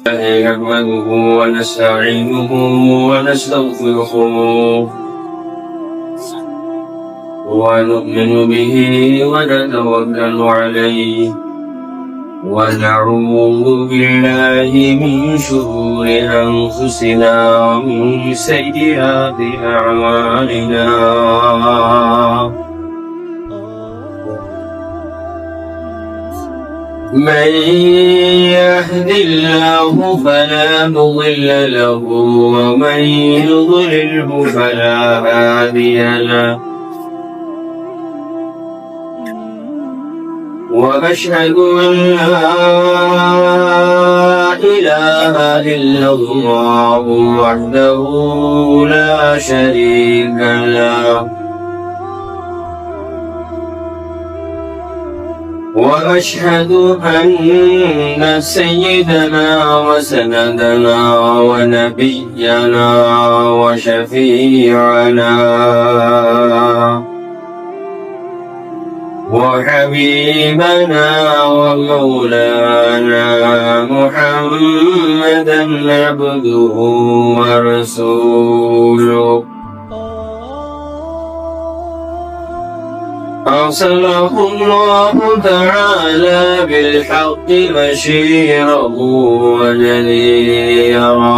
نحمده ونستعينه ونستغفره ونؤمن به ونتوكل عليه ونعوذ بالله من شرور أنفسنا ومن سيئات أعمالنا من يهد الله فلا مضل له ومن يضلله فلا هادي له وأشهد أن لا إله إلا الله وحده لا شريك له وأشهد أن سيدنا وسندنا ونبينا وشفيعنا وحبيبنا ومولانا محمدا عبده ورسوله أرسله الله تعالى بالحق بشيرا ونذيرا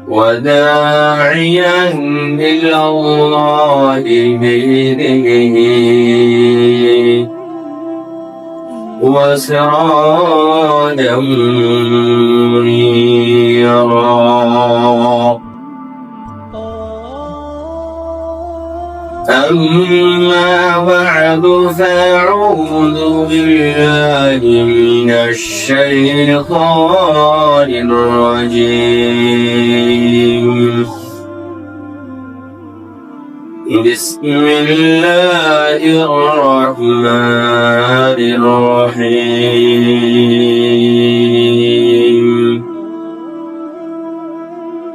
وداعيا إلى الله بإذنه وسراجا منيرا أما بعد فأعوذ بالله من الشيطان الرجيم بسم الله الرحمن الرحيم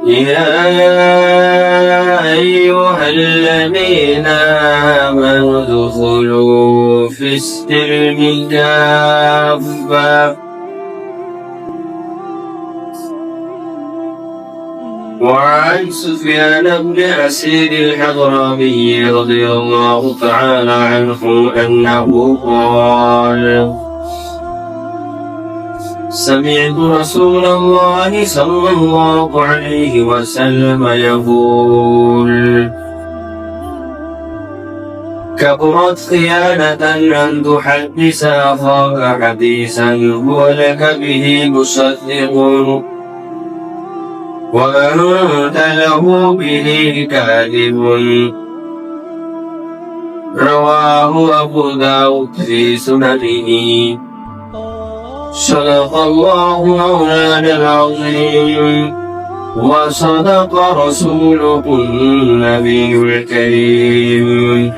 يا أيها الذين آمنوا ادخلوا في السلم كافة وعن سفيان بن أسيد الحضرمي رضي الله تعالى عنه أنه قال سمعت رسول الله صلى الله عليه وسلم يقول كبرت خيانة أن تحدث أخاك حديثا هو لك به مصدق وأنت له به كاذب رواه أبو داود في سننه صدق الله مولانا العظيم وصدق رسوله النبي الكريم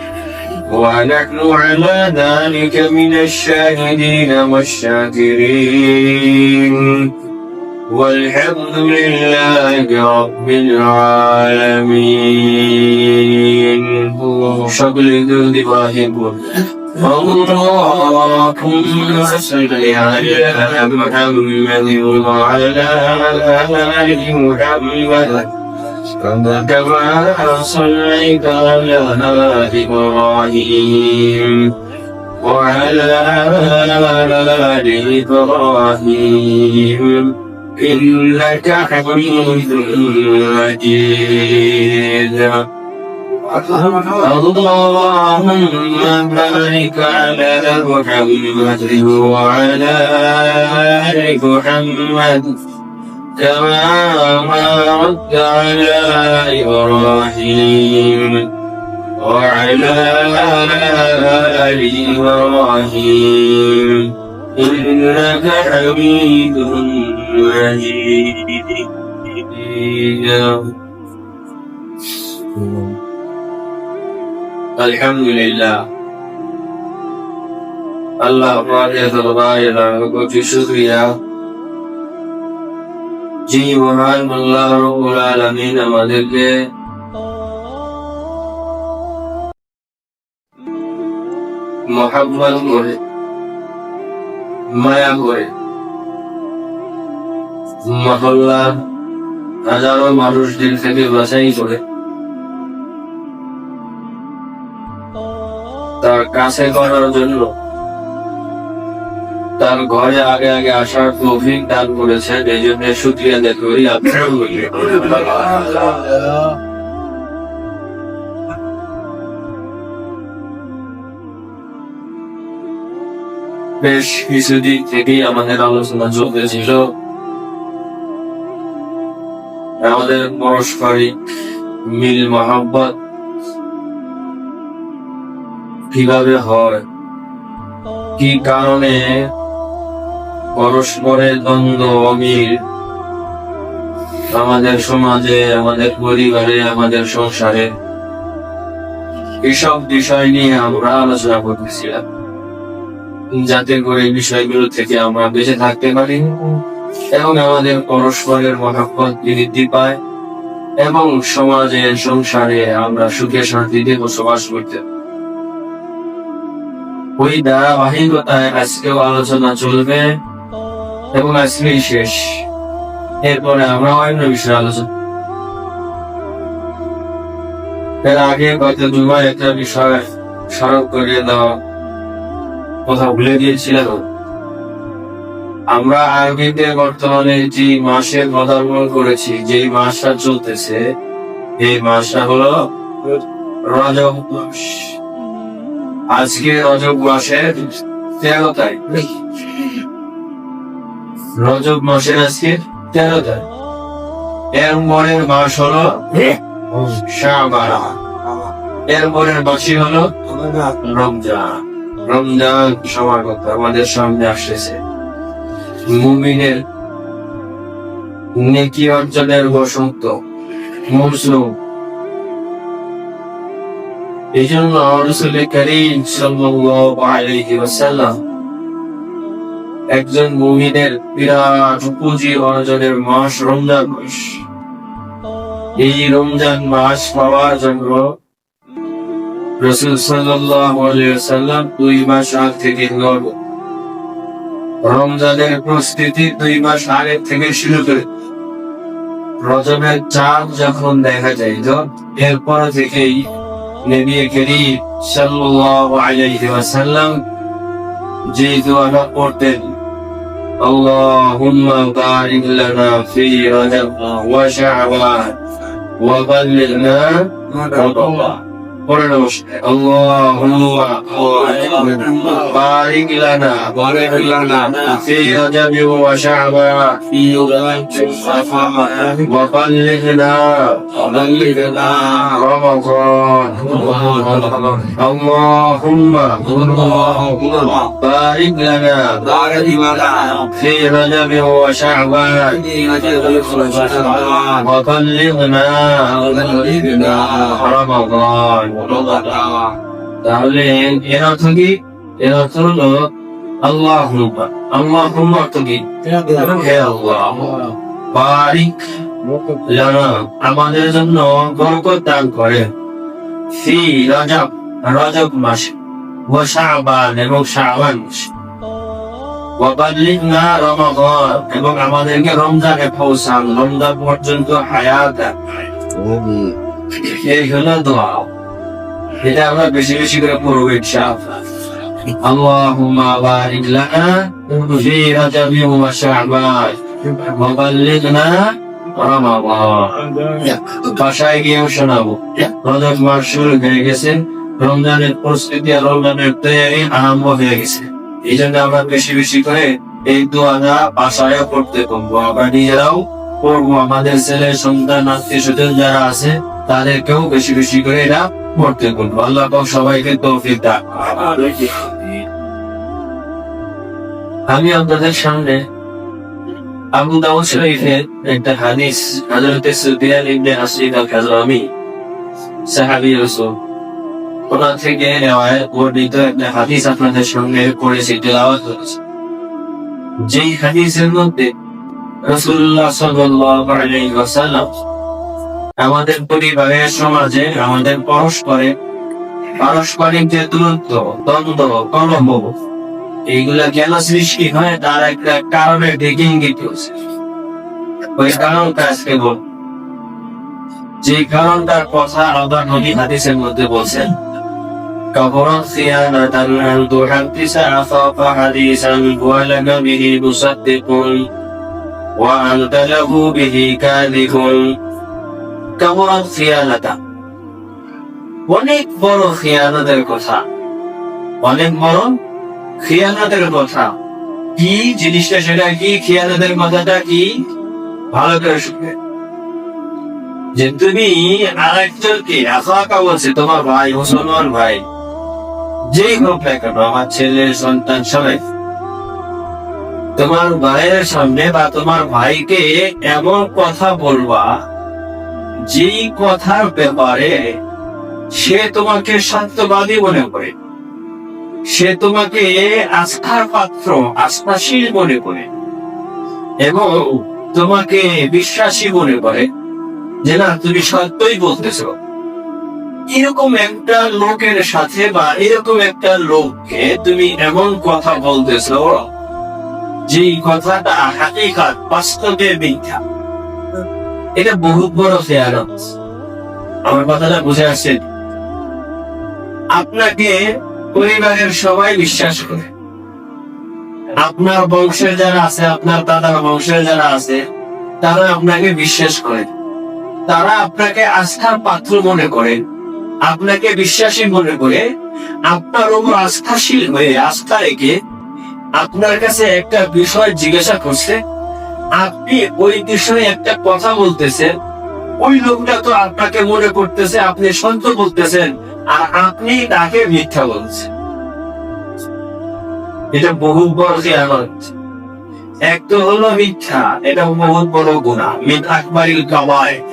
ونحن على ذلك من الشاهدين والشاكرين والحمد لله رب العالمين. شكل ذو إبراهيم اللهم صل على محمد وعلى آل محمد كما صليت على إبراهيم وعلى آل إبراهيم إنك حميد مجيد. اللهم بارك على محمد وعلى آل محمد كما باركت على إبراهيم وعلى آل إبراهيم إنك حميد مجيد. আলহামদুলিল্লাহ আল্লাহ পাকের দরবারে লাখো কোটি শুকরিয়া যিনি মহান আল্লাহ রাব্বুল আলামিন আমাদেরকে মহব্বত করে মায়া করে মহল্লার হাজারো মানুষদের থেকে বাছাই করে তার কাছে করার জন্য তার ঘরে আগে আগে আসার তৌফিক দান করেছেন। এই জন্য শুকরিয়া আদায় করি। বেশ কিছুদিন থেকেই আমাদের আলোচনা চলতেছিল আমাদের পারস্পরিক মিল মহব্বত কিভাবে হয়, কি কারণে পরস্পরের দ্বন্দ্ব অমিল আমাদের সমাজে, আমাদের পরিবারে, আমাদের সংসারে, এসব বিষয় নিয়ে আমরা আলোচনা করতেছিলাম, যাতে করে এই বিষয়গুলো থেকে আমরা বেঁচে থাকতে পারি এবং আমাদের পরস্পরের মহব্বত বৃদ্ধি পায় এবং সমাজে সংসারে আমরা সুখে শান্তিতে বসবাস করতে। ওই ধারাবাহিকতায় আজকেও আলোচনা চলবে এবং আজকেই শেষ। এরপরে আমরা অন্য বিষয়ে আলোচনা। এর আগে গত জুমায় একটা বিষয় স্মরণ করিয়ে দেওয়া কথা ভুলে গিয়েছিলাম। আমরা আরবিতে বর্তমানে যে মাসের পদার্পণ করেছি, যে মাসটা চলতেছে, এই মাসটা হলো রজব মাস। আজকে রজব মাসের 13 তারিখ। রজব মাসের আজকে 13 তারিখ। এর পরের মাস হলো শাবান। এর পরের মাসই হলো রমজান। রমজান সমাগত আমাদের সামনে আসতেছে। মুমিনের নেকি অর্জনের বসন্ত মৌসুম। এই জন্য রাসূল কারীম সাল্লাল্লাহু আলাইহি ওয়াসাল্লাম একজন মুমিনের বিরাট পুঁজি অর্জনের মাস রমজান মাস। এই রমজান মাস পাওয়ার জন্য রাসূল সাল্লাল্লাহু আলাইহি ওয়াসাল্লাম 2 মাস আগ থেকে রমজানের প্রস্তুতি 2 মাস আগে থেকে শুরু করে রজবের চাঁদ যখন দেখা যায়, এরপর থেকেই নবী করিম সাল্লাল্লাহু আলাইহি ওয়াসাল্লাম যে দোয়াটা পড়তেন, আল্লাহুম্মা বারিক লানা ফি রজব ওয়া শাবান ওয়া বাল্লিগনা রমাদান। পড়ে নমস্কার। আল্লাহুম্মা বারিক লানা ফি রজব ওয়া শাবান ওয়া বাল্লিগনা রমাদান। আল্লাহুম্মা বারিক লানা ফি রজব ওয়া শাবান ওয়া বাল্লিগনা রমাদান। তাহলে এর অর্থ কি? এর অর্থ হলো আল্লাহুম্মা। আল্লাহুম্মা অর্থ কি? হে আল্লাহ, বারিক লানা আমাদের জন্য বরকত দান করে, ফি রজব রজব মাসে, ওয়া শাবান এবং শাবান মাসে, ওয়া বাল্লিগনা রমাদান এবং আমাদেরকে রমজানে পৌঁছান, রমজান পর্যন্ত হায়াত দান। এই হলো দোয়া। এটা আমরা বেশি বেশি করে পড়ব ইনশাআল্লাহ। আল্লাহুম্মা বারিক লানা ফি রজব ওয়া শাবান ওয়া বাল্লিগনা রমাদান। বাসায় গিয়েও শোনাবো। রজব মাস শুরু হয়ে গেছে, রমজানের প্রস্তুতি আর রমজানের তৈরি আরম্ভ হয়ে গেছে। এই জন্য আমরা বেশি বেশি করে এই দোয়াটা বাসায় পড়তে পারবো। আমরা নিজেরাও পড়বো, আমাদের ছেলে সন্তান আত্মীয় স্বজন যারা আছে তাদেরকেও বেশি বেশি করে এটা পড়তে বলবো। আল্লাহ পাক সবাইকে তৌফিক দান। আমি আপনাদের সামনে আবু দাউদ শরীফের একটা হাদিস, হযরত সুফিয়ান ইবনে আসিদ আল-খাজরামি সাহাবী রাসূল, ওনার থেকে রিওয়ায়াত বর্ণিত একটা হাদিস আপনাদের সামনে পড়েছি, তেলাওয়াত করেছি। যেই হাদিসের মধ্যে রাসূলুল্লাহ সাল্লাল্লাহু আলাইহি ওয়াসাল্লাম আমাদের পরিবারের, সমাজে, আমাদের পারস্পরিক যে দূরত্ব, দ্বন্দ্ব, কলহ, এইগুলা কেন সৃষ্টি হয় তার একটা কারণে ডেকে ইঙ্গিত করছে। ওই কারণটা আজকে বল, যে কারণটার কথা আল্লাহ নবী হাদিসের মধ্যে বলছেন, কাফরাত খিয়ানাতান আন তুহাদ্দিসা আসাফা হাদিসান ওয়া লাকা বিহি মুসাদ্দিকুন ওয়া আনতা লাহু বিহি কাযিবুন। কাফরাত খিয়ানাতা, অনেক বড় খিয়ানতের কথা, অনেক বড় খিয়ানতের কথা। কি জিনিসটা, সেটা কি? খিয়ানতের কথাটা কি? ভালো করে শুনবে। যে তুমি আরেকজনকে আসাকা বলছে, তোমার ভাই, মুসলমান ভাই যেই হোক না কেন, আমার ছেলে সন্তান সবাই, তোমার ভাইয়ের সামনে বা তোমার ভাইকে এমন কথা বলবা যেই কথার ব্যাপারে সে তোমাকে সত্যবাদী মনে করে, সে তোমাকে আস্থার পাত্র, আস্থাশীল মনে করে এবং তোমাকে বিশ্বাসী মনে করে যে না তুমি সত্যই বলতেছো। এরকম একটা লোকের সাথে বা এরকম একটা লোককে তুমি এমন কথা বলতেছো যে কথাটা হাকিকাত, বাস্তবে মিথ্যা, এটা বহুত বড় খেয়ানত। আমার কথাটা বুঝে আসছে? আপনাকে পরিবারের সবাই বিশ্বাস করে, আপনার বংশের যারা আছে, আপনার দাদার বংশের যারা আছে, তারা আপনাকে বিশ্বাস করে, তারা আপনাকে আস্থার পাত্র মনে করে, আপনাকে বিশ্বাসী মনে করে, আপনার উপর আস্থাশীল হয়ে আস্থা রেখে আপনার কাছে একটা বিষয় জিজ্ঞাসা করছে, আপনি ওই বিষয়ে একটা কথা বলতেছেন, ওই লোকটা তো আপনাকে মনে করতেছে আপনি সত্য বলতেছেন আর আপনি তাকে মিথ্যা বলছেন। এটা বহু বড় খেয়ানত। এক তো হলো মিথ্যা, এটা বহুত বড় গুনাহ, মিন আকবারিল কাবায়ের,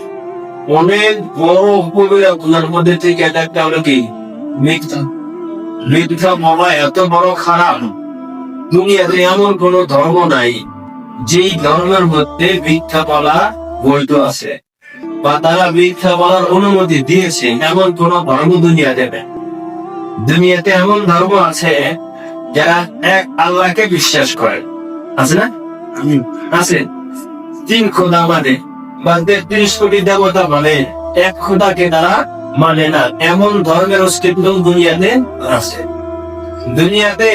অনেক বড় কবিরা গুনার মধ্যে থেকে এটা একটা হলো কি? মিথ্যা। মিথ্যা বলা এত বড় খারাপ, দুনিয়াতে এমন কোন ধর্ম নাই যেই ধর্মের মধ্যে মিথ্যা বলা বৈধ আছে বা তারা মিথ্যা বলার অনুমতি দিয়েছে, এমন কোন ধর্ম দুনিয়া দেবে। দুনিয়াতে এমন ধর্ম আছে যারা এক আল্লাহকে বিশ্বাস করে, আছে না? আছে। 3 খোদা মানে বা 33 কোটি দেবতা মানে, এক খোদাকে তারা মানে না, এমন ধর্মের অস্তিত্ব দুনিয়াতে আছে। দুনিয়াতে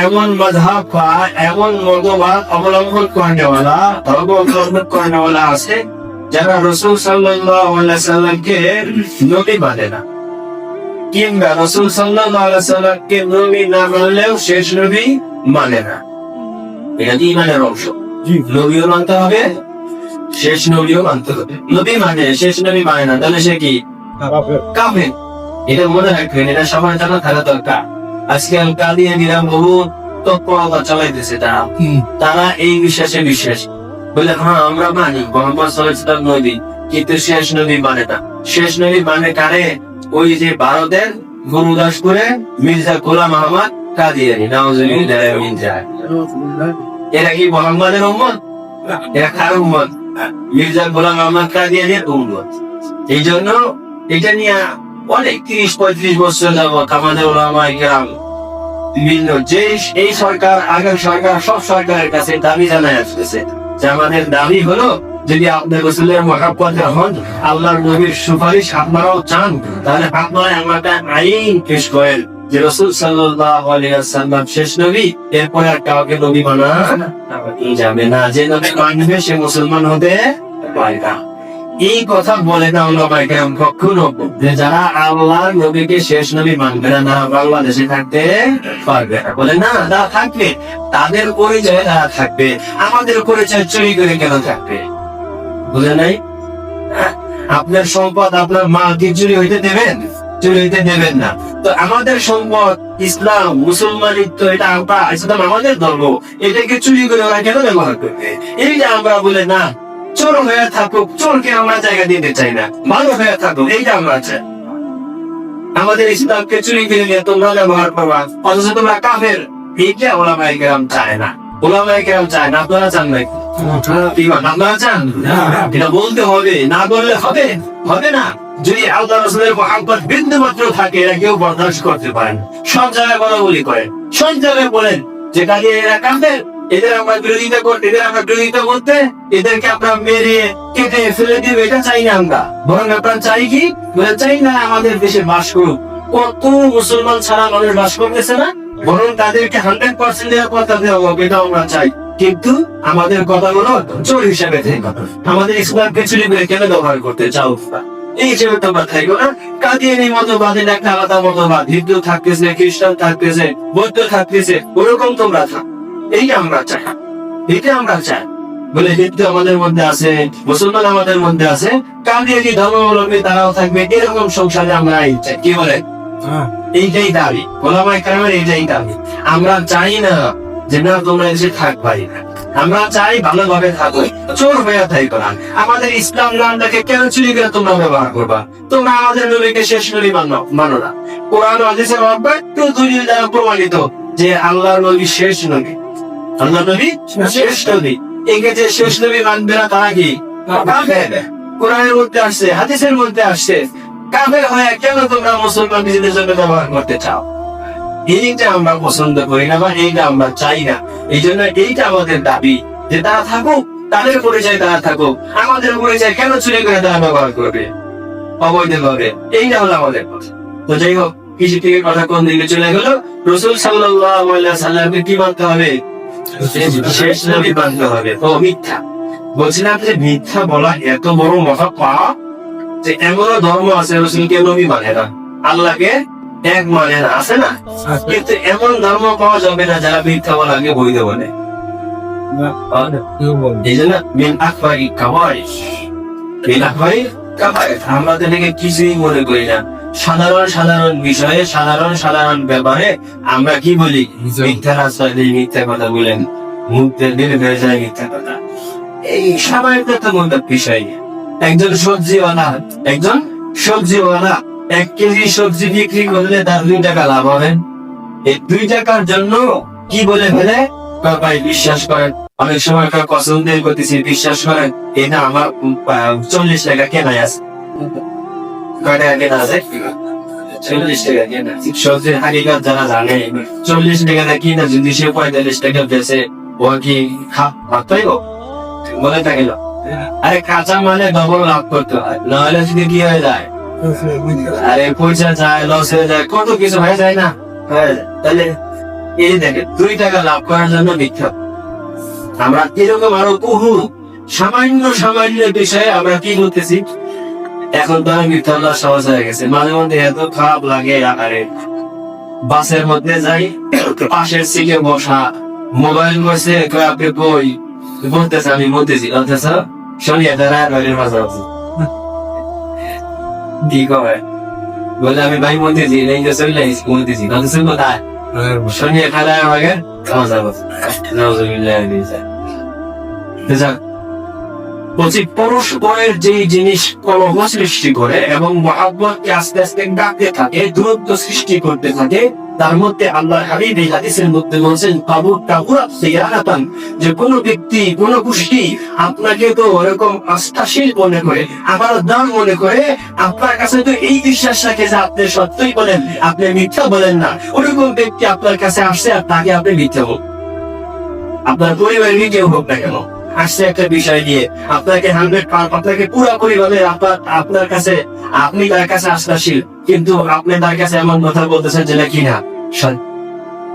এমন মাযহাব বা এমন মতবাদ অবলম্বন করেনেওয়ালা, ধর্ম অবলম্বন করেনেওয়ালা আছে যারা রাসূল সাল্লাল্লাহু আলাইহি সাল্লামকে নবী মানে না, কিংবা রাসূল সাল্লাল্লাহু আলাইহি সাল্লামকে নবী না মানলেও শেষ নবী মানে না। এটা ঈমানের অংশ। নবীও মানতে হবে, শেষ নবীও মানতে হবে। নবী মানে শেষ নবী মানে না, তাহলে সে কি? কাফের। এটা মনে রাখবেন, এটা সবার জানা থাকা দরকার। আজকাল কাদিয়ানীরা বহু তৎপরতা চালাইতেছে, তারা এই বিশ্বাসে বিশ্বাস বলে, হ্যাঁ আমরা মানি মুহাম্মদ সাল্লাল্লাহু আলাইহি ওয়াসাল্লাম নবী, কিন্তু শেষ নবী মানে না। শেষ নবী মানে কারে? ওই যে ভারতের গুরুদাসপুরে মির্জা গোলাম আহমদ কাদিয়ানী, নাউজুবিল্লাহি মিন যালিক। এরা কি মুহাম্মাদের উম্মত? এরা কার উম্মত? মির্জা গোলাম আহমদ কাদিয়ানীর উম্মত। এই জন্য এটা নিয়ে অনেক 30-35 বছর যাবত আমাদের উলামায়ে কেরাম বিভিন্ন যে এই সরকার, আগের সরকার, সব সরকারের কাছে দাবি জানায় আসতেছে যে আমাদের দাবি হলো, যদি আপনার রাসূলের মহব্বতে হন, আল্লাহর নবীর সুপারিশ আপনারাও চান, তাহলে আপনারা আমাকে আইন পেশ করেন যে রাসূল সাল্লাল্লাহু আলাইহি ওয়াসাল্লাম শেষ নবী, এরপরে আর কাউকে নবী মানা যাবে না। যে নবী মানবে সে মুসলমান হতে পারে না। এই কথা বলে না উলামায়ে কেরাম কখনো, যে যারা আল্লাহর নবীকে শেষ নবী মানবে না, বাংলাদেশে থাকতে পারবে না। বলে না, তারা থাকবে, তাদের পরিচয় তারা থাকবে, আমাদের পরিচয় চুরি করে কেন থাকবে? বুঝে নাই? আপনার সম্পদ, আপনার মাকে চুরি হইতে দেবেন? চুরি হইতে দেবেন না। তো আমাদের সম্পদ ইসলাম, মুসলমানিত্ব, এটা আমরা, ইসলাম আমাদের ধর্ম, এটাকে চুরি করে ওরা কেন ব্যবহার করবে? এই যে আমরা বলে না, চোর হয়ে থাকুক, চোরকে আমরা জায়গা দিতে চাই না, ভালো হয়ে থাকুক, এইটা আমরা চাই। আমাদের ইসলামকে চুরি করে নিয়ে তোমরা ব্যবহার করবা, অথচ তোমরা কাফের, এইটা উলামায়ে কেরাম চায় না। উলামায়ে কেরাম চায় না, আপনারা চান নাকি? আপনারা চান? এটা বলতে হবে, না বললে হবে হবে না। যদি আল্লাহ রাসূলের মহব্বত বিন্দু মাত্র থাকে, এরা কেউ বরদাস্ত করতে পারে না। সব জায়গায় বলা বলি করেন, সব জায়গায় বলেন যে কাদিয়ানীরা কাফের, এদের আমরা বিরোধিতা করতে এদেরকে আমরা মেরে কেটে ফেলে দিব, এটা চাই না আমরা। বরং আমরা চাই কি, চাই না আমাদের দেশে বাস করুক। কত মুসলমান ছাড়া মানুষ বাস করতেছে না, বরং তাদেরকে 100% দেওয়ার পর তাদের অভাব, এটা আমরা চাই। কিন্তু আমাদের কথাগুলো চোর হিসাবে থেকে, আমাদের ইসলামকে চুরি করে কেন ব্যবহার করতে চাও? এই হিসেবে তোমরা থাকো না। কাদিয়ানী মতবাদের একটা আলাদা মতবাদ, হিন্দু থাকতেছে, খ্রিস্টান থাকতেছে, বৌদ্ধ থাকতেছে, ওরকম তোমরা থাক, এই আমরা চাই, এটা আমরা চাই বলে হিন্দু আমাদের মধ্যে আছে, মুসলমান আমাদের মধ্যে আছে, কাদিয়ানী ধর্মাবলম্বী তারাও থাকবে, এরকম সংসারে আমরা এই চাই। কি বলে? এইটাই দাবি ওলামায়ে কেরামের, এইটাই দাবি। আমরা চাই না যে না তোমরা এসে থাকবাই না, আমরা চাই ভালোভাবে থাকো, চোর হয়ে থাকো না। আমাদের ইসলাম নামটাকে কেন চুরি করে তোমরা ব্যবহার করবা? তোমরা আমাদের নবীকে শেষ নবী মানো না। কোরআন হাদিসের অব্যক্ত দলিল দ্বারা প্রমাণিত যে আল্লাহর নবী শেষ নবী, আল্লাহর নবী শেষ নবী। একে যে শেষ নবী মানবে না তারা কি কাফের? কোরআনের মধ্যে আসছে, হাদিসের মধ্যে আসছে। কাফের হয়ে কেন তোমরা মুসলমান নিজেদের জন্য ব্যবহার করতে চাও? এইটা আমরা পছন্দ করি না বা এইটা আমরা চাই না। এই জন্য এইটা আমাদের দাবি যে তারা থাকুক, তাদের পরিচয় তারা থাকুক, আমাদের পরিচয় কেন চুরি করে তারা ব্যবহার করবে অবৈধভাবে? এইটা হলো আমাদের কথা। তো যাই হোক, কৃষি থেকে কথা কোন দিকে চলে গেল? রাসূল সাল্লাল্লাহু আলাইহি সাল্লামকে কি মানতে হবে? শেষ নবী মানতে হবে। ও মিথ্যা বলছিলাম যে মিথ্যা বলা এত বড় মহা পাপ যে এমন ধর্ম আছে রাসূলকে নবী মানে না, আল্লাহকে এক মানে না, আছে না? কিন্তু এমন ধর্ম পাওয়া যাবে না যারা মিথ্যা বলাকে বৈধ বলে। এই জন্য মিন আকবারি কাবাইর, মিন আকবারি কাবাইর। আমরা এটাকে কিছুই মনে করি না। সাধারণ বিষয়ে, সাধারণ ব্যাপারে আমরা কি বলি? মিথ্যার আশ্রয় দিই, মিথ্যা কথা বলেন, মুখ বের হয়ে যায় মিথ্যা কথা। এই সামান্য তো মূল্য বিষয়। একজন সবজিওয়ালা 1 কেজি সবজি বিক্রি করলে তার 2 টাকা লাভ হবে। এই 2 টাকার জন্য কি বলে ফেলে? ভাই বিশ্বাস করেন, অনেক সময় কসম দিয়ে করতেছি, বিশ্বাস করেন এটা আমার 40 টাকা কেনাই আছে। কয় টাকা কেনা আছে? 40 টাকা কেনা। সবজির হাকিকত যারা জানে, 40 টাকা কিনা যদি সে 45 টাকা বেচে, ও কি ভাবতেই বলে থাকিল? আরে কাঁচা মালে ডবল লাভ করতে হয়, নাহলে যদি কি হয়ে যায়, আরে পয়সা যায়, লস হয়ে যায়, কত কিছু হয়ে যায় না? তাহলে এই দেখে 2 টাকা লাভ করার জন্য বিখ্যাত। আমরা এরকম আরো বহু সামান্য বিষয়ে আমরা কি করতেছি? এখন তো আমি মিথ্যা বলা সহজ হয়ে গেছে। মাঝে মধ্যে এত খারাপ লাগে, আরে বাসের মধ্যে যাই, পাশের সিটে বসা, মোবাইল করছে, আপনি কই বলতেছে, আমি বলতেছি শোনিয়া তারা মাঝে আছে কি করে বলে, আমি ভাই বলতেছি এই যে চলে বলতেছি কোথায় শোনিয়া খালা আমাকে পরস্পরের যে জিনিস কলহ সৃষ্টি করে এবং মহাব্বতকে আস্তে আস্তে ডাকতে থাকে, দূরত্ব সৃষ্টি করতে থাকে, তার মধ্যে আল্লাহর হাবিব এই হাদিসের মধ্যে বলছেন যে কোন ব্যক্তি, কোন গোষ্ঠী আপনাকে তো ওরকম আস্থাশীল মনে করে, আবার দাম মনে করে, আপনার কাছে তো এই বিশ্বাস রাখে যে আপনি সত্যই বলেন, আপনি মিথ্যা বলেন না, ওরকম ব্যক্তি আপনার কাছে আসছে আর তাকে আপনি মিথ্যা হোক, আপনার পরিবারের কেউ হোক না কেন, আসছে একটা বিষয় নিয়ে আপনাকে 100 আপনাকে পুরোপুরি ভাবে আপনার কাছে, আপনি তার কাছে আস্থাশীল, কিন্তু আপনি তার কাছে এমন কথা বলতেছেন যেটা কিনা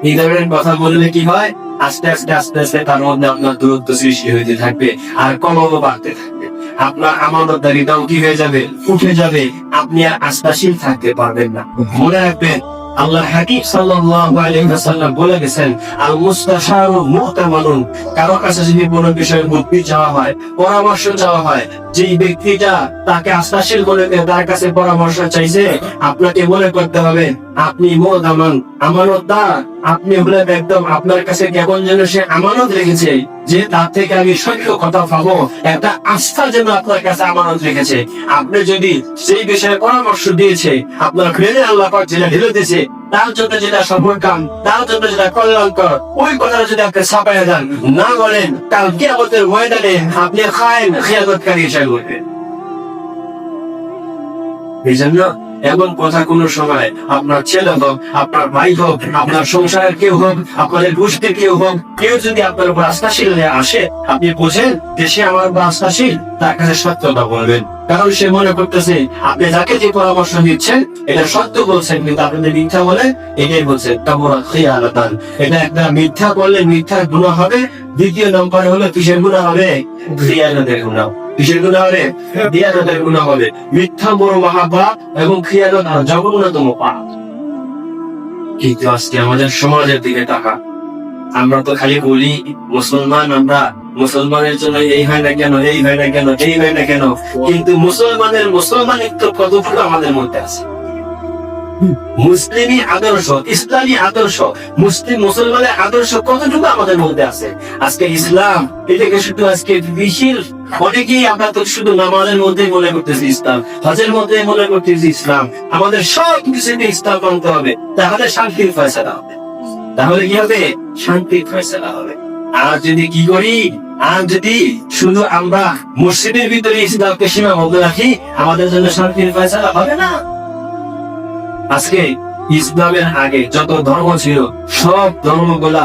এই ধরনের কথা বললে কি হয়? আস্তে আস্তে তার মধ্যে আপনার দূরত্ব সৃষ্টি হইতে থাকবে আর কলহ বাড়তে থাকবে। আপনার আমানতদারিতাও কি হয়ে যাবে? উঠে যাবে। আপনি আর আস্থাশীল থাকতে পারবেন না। মনে রাখবেন, আল্লাহ হাকিম সাল্লাল্লাহু আলাইহি ওয়াসাল্লাম বলে গেছেন, আল মুস্তাশারু মুহতামানুন। কারো কাছে যদি কোনো বিষয়ে বুদ্ধি চাওয়া হয়, পরামর্শ চাওয়া হয়, যেই ব্যক্তিটা তাকে আস্থাশীল বলে তার কাছে পরামর্শ চাইছে, আপনাকে মনে করতে হবে আপনি মুহতামান, আমানতদার। আপনি হলে একদম আপনার কাছে কেমন যেন সে আমানত রেখেছে, যে তার থেকে আমি সত্য কথা পাবো, একটা আস্থা যেন আপনার কাছে আমানত রেখেছে। আপনি যদি সেই বিষয়ে পরামর্শ দিয়েছে, আপনার ফেলে আল্লাহ পাক যেটা ঢেলে দিয়েছে, তার জন্য যেটা সফল কাম, তার জন্য যেটা কল্যাণকর, ওই কথাটা যদি আপনি ছাপাইয়া যান, না বলেন, কাল কিয়ামতের ময়দানে আপনি খায়েন খিয়ানতকারী হিসেবে উঠবেন। এই জন্য এবং কথা কোনো সময় আপনার ছেলে হোক, আপনার ভাই হোক, আপনার সংসারের কেউ হোক, আপনাদের গোষ্ঠীর কেউ হোক, কেউ যদি আপনার উপর আস্থাশীল হয়ে আসে, আপনি বোঝেন যে সে আমার উপর আস্থাশীল, তার কাছে সত্যটা বলবেন। কারণ সে মনে করতেছে আপনি যাকে যে পরামর্শ দিচ্ছেন এটা সত্য বলছেন, কিন্তু আপনাদের মিথ্যা বলে এটাই বলছেন। এটা একটা মিথ্যা বললে মিথ্যার গুনাহ হবে। দ্বিতীয় নম্বর হলো কিসের গুনাহ হবে? খিয়ানতের গুনাহ। কিসের গুনাহ হবে? খিয়ানতের গুনাহ হবে। মিথ্যা বড় মহাপাপ এবং খিয়ানত জঘন্যতম পাপ। কিন্তু আজকে আমাদের সমাজের দিকে তাকা, আমরা তো খালি বলি মুসলমান, আমরা মুসলমানের জন্য এই হয় না কেন, এই হয় না কেন, এই হয় না কেন, কিন্তু মুসলমানিত্ব কতটুকু আমাদের মধ্যে আছে? মুসলিমী আদর্শ, ইসলামী আদর্শ, মুসলমানের আদর্শ কতটুকু আমাদের মধ্যে আছে? আজকে ইসলাম এটাকে শুধু আজকে বেশির অনেকেই আমরা তো শুধু নামাজের মধ্যে মনে করতেছি ইসলাম, হজের মধ্যে মনে করতেছি ইসলাম। আমাদের সব কিছুতে ইসলাম মানতে হবে, তাহলে শান্তির ফয়সালা হবে। তাহলে কি হবে? শান্তির ফয়সালা হবে। আর যদি কি করি, আর যদি শুধু আমরা মসজিদের ভিতরে ইসলামকে সীমাবদ্ধ রাখি, আমাদের জন্য শান্তির ফয়সালা হবে না। আজকে ইসলামের আগে যত ধর্ম ছিল সব ধর্মগুলা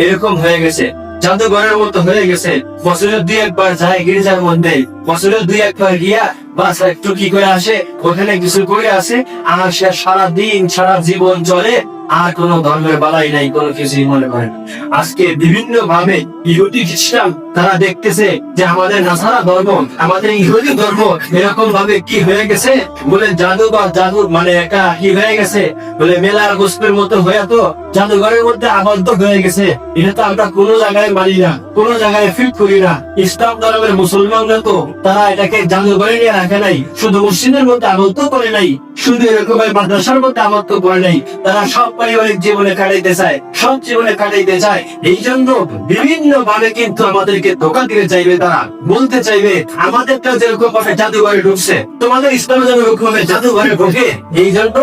এরকম হয়ে গেছে, জাদুঘরের মতো হয়ে গেছে। বছরের 2-1 যায় গির্জার মধ্যে, বছরের 2-1 গিয়া বাস একটু কি করে আসে, ওখানে কিছু করে আসে, আর সে সারা দিন সারা জীবন চলে, আর কোন ধর্মের বালাই নাই, কোনো কিছুই মনে করে না। আজকে বিভিন্ন ভাবে ইহুদি খ্রিস্টান তারা দেখতেছে যে আমাদের নাসারা ধর্ম, আমাদের ইহুদি ধর্ম এরকম ভাবে কি হয়ে গেছে বলে, জাদুর মানে একটা কি হয়ে গেছে বলে, মেলার গোষ্ঠীর মতো হয়ে তো জাদুঘরের মধ্যে আবদ্ধ হয়ে গেছে। এটা তো আমরা কোনো জায়গায় মানি না, কোনো জায়গায় ফিট করি না। ইসলাম ধর্মের মুসলমানরা তো তারা এটাকে জাদুঘরে নিয়ে রাখে নাই, শুধু মসজিদের মধ্যে আবদ্ধ করে নাই, শুধু এরকম মাদ্রাসার মধ্যে আবদ্ধ করে নাই, তারা সব পারিবারিক জীবনে কাটাইতে চায়, সব জীবনে কাটাইতে চায়। এই জন্য বিভিন্ন ভাবে কিন্তু আমাদেরকে ধোঁকা দিতে চাইবে, তারা বলতে চাইবে আমাদেরটা যেরকম ভাবে জাদুঘরে ঢুকছে, তোমাদের ইসলাম যেরকম জাদুঘরে ঢুকে। এই জন্য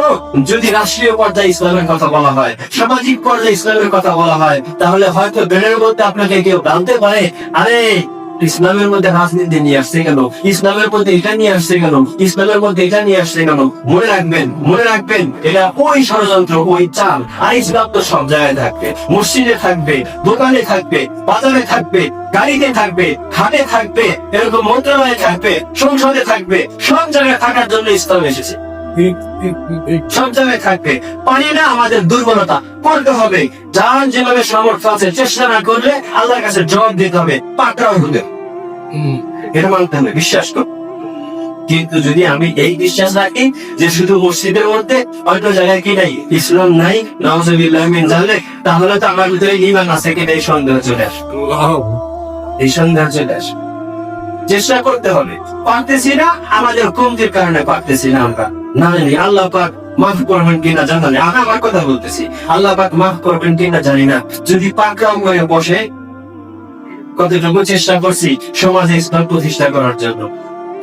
যদি রাষ্ট্রীয় পর্যায়ে ইসলামের কথা বলা হয়, সামাজিক পর্যায়ে ইসলামের কথা বলা হয়, তাহলে হয়তো ব্রেনের মধ্যে আপনাকে কেউ জানতে পারে, আরে ইসলামের মধ্যে রাজনীতি নিয়ে আসছে কেন, ইসলামের মধ্যে এটা নিয়ে আসছে কেন, ইসলামের মধ্যে এটা নিয়ে আসছে কেন। মনে রাখবেন এটা ওই ষড়যন্ত্র, ওই চাল। আর ইসলাম তো সব জায়গায় থাকবে, মসজিদে থাকবে, দোকানে থাকবে, বাজারে থাকবে, গাড়িতে থাকবে, হাটে থাকবে, এরকম মন্ত্রণালয়ে থাকবে, সংসদে থাকবে, সব জায়গায় থাকার জন্য ইসলাম এসেছে। সব জায়গায় থাকবে। পারি না, আমাদের দুর্বলতা, করতে হবে। যার যেভাবে সামর্থ্য আছে, চেষ্টা না করলে আল্লাহর কাছে জবাব দিতে হবে, পাকড়াও হবে। এটা মানতে হবে, বিশ্বাস কর। কিন্তু যদি আমি এই বিশ্বাস রাখি যে শুধু মসজিদের মধ্যে হয়তো জায়গায় কি নাই, ইসলাম নাই, নাউজুবিল্লাহ মিন যালিক, তাহলে তো আমার ভিতরে ঈমান আছে কিনা এই সন্দেহ চলে আসে। এই সন্দেহ চলে আসে। চেষ্টা করতে হবে, পারতেছি না, আমাদের কমতির কারণে পারতেছি না। আমরা না জানি আল্লাহ পাক মাফ করবেন কিনা জানি না। আমি আমার কথা বলতেছি, আল্লাহ পাক মাফ করবেন কিনা জানি না। যদি পাকড়াও হয়ে বসে, কতটুকু চেষ্টা করছি সমাজে ইসলাম প্রতিষ্ঠা করার জন্য,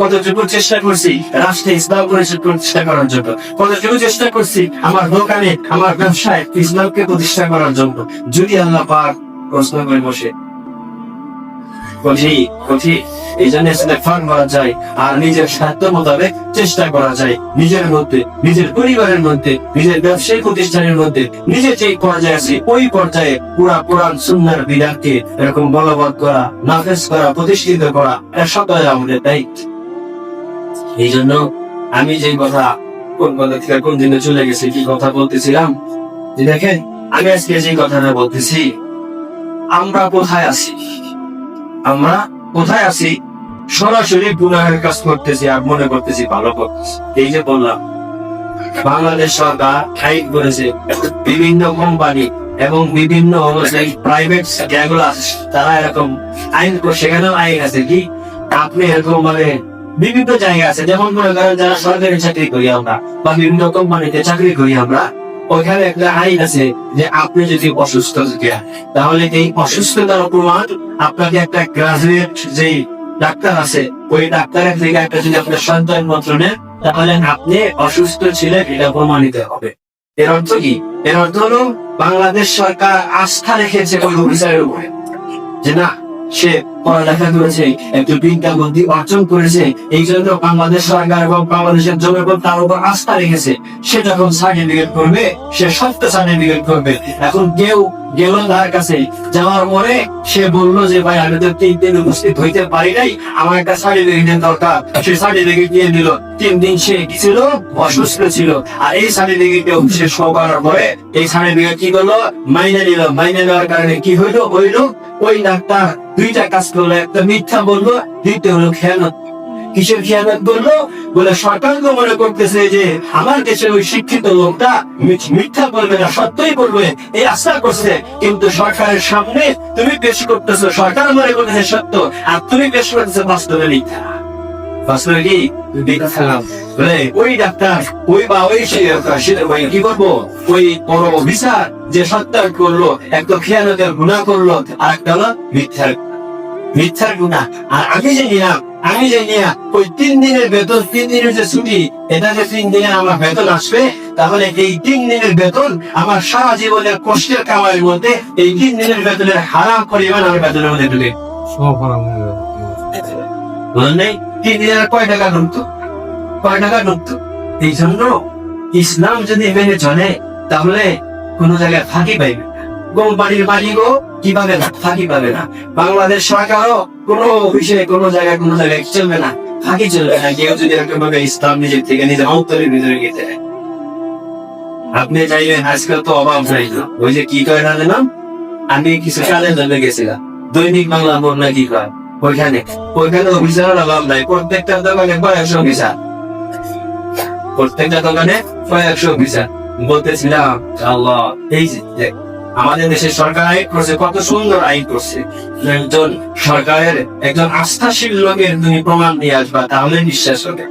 কতটুকু চেষ্টা করছি রাষ্ট্রে ইসলাম প্রতিষ্ঠা করার জন্য, কতটুকু চেষ্টা করছি আমার দোকানে, আমার ব্যবসায় ইসলামকে প্রতিষ্ঠা করার জন্য। যদি আল্লাহ পাক প্রশ্ন করে বসে, এই জন্য ইস্তেগফার করা যায়, আর নিজের স্বার্থ মোতাবেক চেষ্টা করা যায়, নিজের মধ্যে, নিজের পরিবারের মধ্যে, নিজের ব্যবসায়িক প্রতিষ্ঠানের মধ্যে, নিজে যে পর্যায়ে আছে ওই পর্যায়ে পুরা কোরআন সুন্নাহর বিধানকে এরকম বলবৎ করা, নাফেজ করা, প্রতিষ্ঠিত করা, এটা সবাই আমাদের দায়িত্ব। এই জন্য আমি যে কথা কোন দিনে চলে গেছি, কি কথা বলতেছিলাম, যে দেখেন আমি আজকে যে কথাটা বলতেছি, আমরা কোথায় আছি, আমরা কোথায় আছি? সরাসরি গুনাহের কাজ করতেছি আর মনে করতেছি ভালো করতেছি। এই যে বললাম, বাংলাদেশ সরকার আইন করেছে, বিভিন্ন কোম্পানি এবং বিভিন্ন প্রাইভেট যেগুলো আছে তারা এরকম আইন, সেখানেও আইন আছে কি আপনি এরকম মানে বিভিন্ন জায়গা আছে, যেমন মনে করেন যারা সরকারি চাকরি করি আমরা বা বিভিন্ন কোম্পানিতে চাকরি করি আমরা, ওইখানে একটা আইন আছে যে আপনি যদি অসুস্থ থাকেন, তাহলে এই অসুস্থতার প্রমাণ আপনাকে একটা গ্রাজুয়েট যে ডাক্তার আছে, ওই ডাক্তারের থেকে একটা যদি আপনার সন্তান পত্র নেন, তাহলে আপনি অসুস্থ ছিলেন এটা প্রমাণিত হবে। এর অর্থ কি? এর অর্থ হলো বাংলাদেশ সরকার আস্থা রেখেছে ওই অফিসারের উপরে, যে না সে পড়ালেখা করেছে, একটু বিজ্ঞান বুদ্ধি অর্জন করেছে, এই জন্য বাংলাদেশ সরকার এবং বাংলাদেশের জনগণ তার উপর আস্থা রেখেছে। সে যখন সার্টিফিকেট করবে, সে সত্য সার্টিফিকেট করবে। এখন কেউ গেল তার কাছে, যাওয়ার পরে সে বললো যে ভাই আমি তো 3 দিন উপস্থিত হইতে পারি নাই, আমার একটা সার্টিফিকেটের দরকার। সে সার্টিফিকেট দিয়ে দিল। 3 দিন সে কি ছিল? অসুস্থ ছিল। আর এই সার্টিফিকেট সে শো করার পরে এই সার্টিফিকেট কি করলো? মাইনে নিল। মাইনে নেওয়ার কারণে কি হইলো? ওই ডাক্তার 2টা কাজ করলো। একটা মিথ্যা বললো, দ্বিতীয় হলো খেয়ানত। কিসের খেয়ানত বললো? বলে সরকার তো মনে করতেছে যে আমার দেশের ওই শিক্ষিত লোকটা মিথ্যা বলবে না, সত্যই বলবে, এই আশা করছে। কিন্তু সরকারের সামনে তুমি পেশ করতেছো, সরকার মনে করতেছে সত্য, আর তুমি পেশ করতেছো বাস্তবে মিথ্যা। বাস্তবে কি? বলে ওই ডাক্তার ওই কি করবো? ওই বড় অফিসার যে সত্যার করলো, একটা খেয়ানতের গুনাহ করলো, আর একটা হলো মিথ্যার গুনাহ। আর আমি যে নিলাম ওই 3 দিনের বেতন, 3 দিনের যে ছুটি, এটা যে 3 দিনের আমার বেতন আসবে, তাহলে এই 3 দিনের বেতন আমার সারা জীবনের কষ্টের কামাইয়ের মধ্যে এই 3 দিনের বেতনের হারাম পরিমাণ আমার বেতনের মধ্যে ঢুকে বলেন নাই 3 দিনের কয় টাকা ঢুকতো। এই জন্য ইসলাম যদি মেনে চলে, তাহলে কোন জায়গায় ফাঁকি পাইবে। কোম্পানির মালিকও কি পাবে না? ফাঁকি পাবে না। বাংলাদেশ সরকারও কোনো বিষয়ে কোনো জায়গায় চলবে না, ফাঁকি চলবে না। কেউ যদি এরকমভাবে ইসলাম নিজের থেকে নিজের অন্তরের ভিতরে গেতে, আপনি চাইবেন। আজকাল তো অভাব নাই। ওই যে কি কয় না জানাম, আমি কিছু কাজের জন্য গেছিলাম, দৈনিক বাংলা মোড় না কি কয়, ওইখানে অফিসারের অভাব নাই। প্রত্যেকটা দোকানে কয়েকশো অফিসার, বলতেছিলাম আল্লাহ, এই যে আমাদের দেশের সরকার আইন করছে, কত সুন্দর আইন করছে। একজন আস্থাশীল লোকের তুমি প্রমাণ নিয়ে আসবা, তাহলে বিশ্বাস হবে।